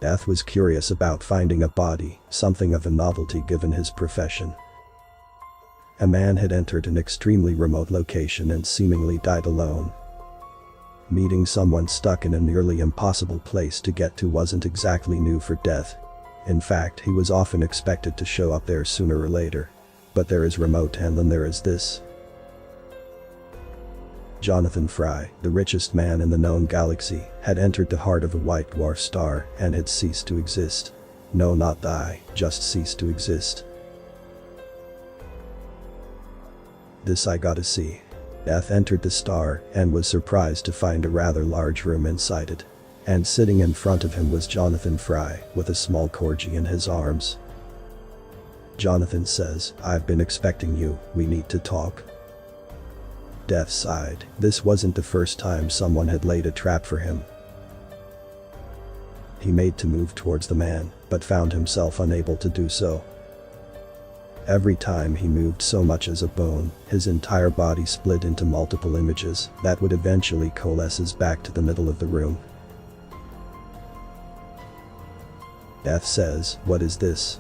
Death was curious about finding a body, something of a novelty given his profession. A man had entered an extremely remote location and seemingly died alone. Meeting someone stuck in a nearly impossible place to get to wasn't exactly new for Death. In fact, he was often expected to show up there sooner or later. But there is remote and then there is this. Jonathan Fry, the richest man in the known galaxy, had entered the heart of a white dwarf star and had ceased to exist. No, not die, just ceased to exist. This I gotta see. Death entered the star and was surprised to find a rather large room inside it. And sitting in front of him was Jonathan Fry, with a small corgi in his arms. Jonathan says, "I've been expecting you, we need to talk." Death sighed. This wasn't the first time someone had laid a trap for him. He made to move towards the man, but found himself unable to do so. Every time he moved so much as a bone, his entire body split into multiple images that would eventually coalesce back to the middle of the room. Death says, "What is this?"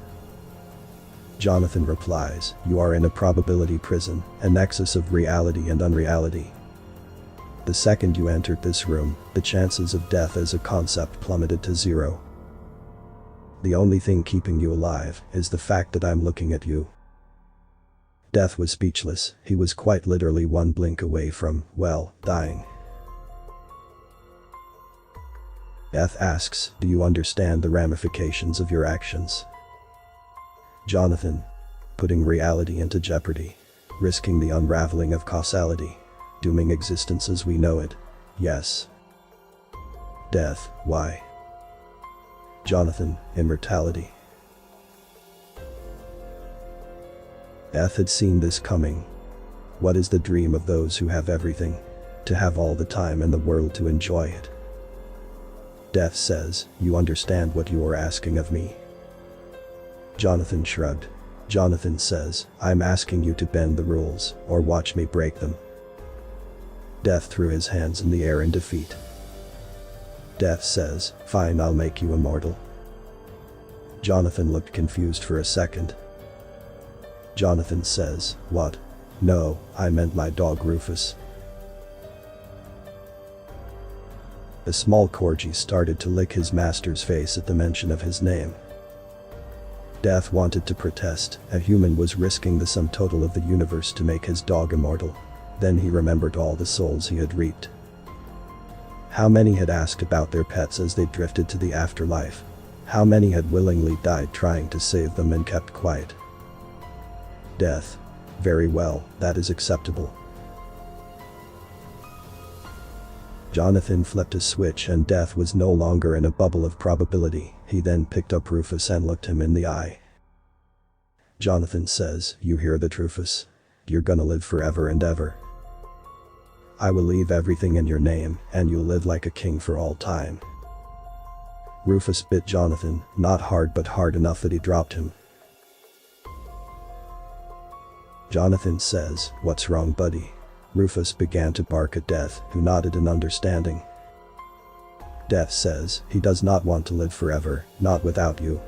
Jonathan replies, "You are in a probability prison, a nexus of reality and unreality. The second you entered this room, the chances of death as a concept plummeted to zero. The only thing keeping you alive is the fact that I'm looking at you." Death was speechless. He was quite literally one blink away from, well, dying. Death asks, "Do you understand the ramifications of your actions?" Jonathan, putting reality into jeopardy, risking the unraveling of causality, dooming existence as we know it. Yes. Death, why? Jonathan, immortality. Death had seen this coming. What is the dream of those who have everything? To have all the time in the world to enjoy it. Death says, "You understand what you are asking of me?" Jonathan shrugged. Jonathan says, "I'm asking you to bend the rules, or watch me break them." Death threw his hands in the air in defeat. Death says, "Fine, I'll make you immortal." Jonathan looked confused for a second. Jonathan says, "What? No, I meant my dog Rufus." A small corgi started to lick his master's face at the mention of his name. Death wanted to protest. A human was risking the sum total of the universe to make his dog immortal. Then he remembered all the souls he had reaped. How many had asked about their pets as they drifted to the afterlife? How many had willingly died trying to save them and kept quiet? Death. Very well, that is acceptable. Jonathan flipped a switch and Death was no longer in a bubble of probability. He then picked up Rufus and looked him in the eye. Jonathan says, "You hear that, Rufus? You're gonna live forever and ever. I will leave everything in your name, and you'll live like a king for all time." Rufus bit Jonathan, not hard but hard enough that he dropped him. Jonathan says, "What's wrong, buddy?" Rufus began to bark at Death, who nodded in understanding. Death says, "He does not want to live forever, not without you."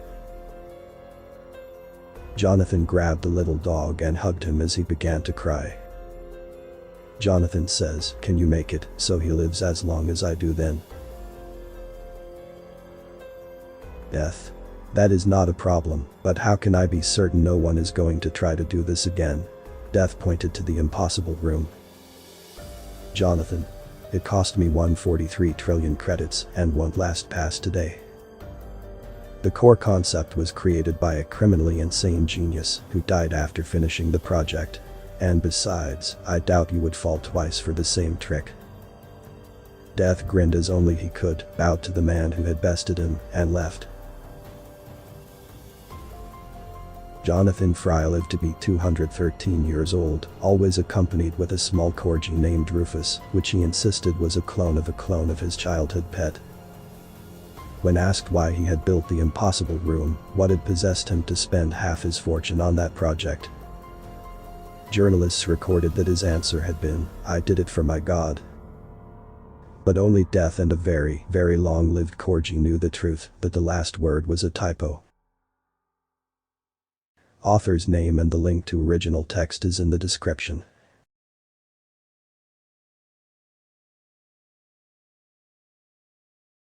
Jonathan grabbed the little dog and hugged him as he began to cry. Jonathan says, "Can you make it so he lives as long as I do then?" Death. "That is not a problem, but how can I be certain no one is going to try to do this again?" Death pointed to the impossible room. Jonathan. "It cost me 143 trillion credits and won't last past today. The core concept was created by a criminally insane genius who died after finishing the project. And besides, I doubt you would fall twice for the same trick." Death grinned as only he could, bowed to the man who had bested him, and left. Jonathan Fry lived to be 213 years old, always accompanied with a small corgi named Rufus, which he insisted was a clone of his childhood pet. When asked why he had built the impossible room, what had possessed him to spend half his fortune on that project, journalists recorded that his answer had been, "I did it for my God." But only death and a very, very long-lived Corgi knew the truth, that the last word was a typo. Author's name and the link to original text is in the description.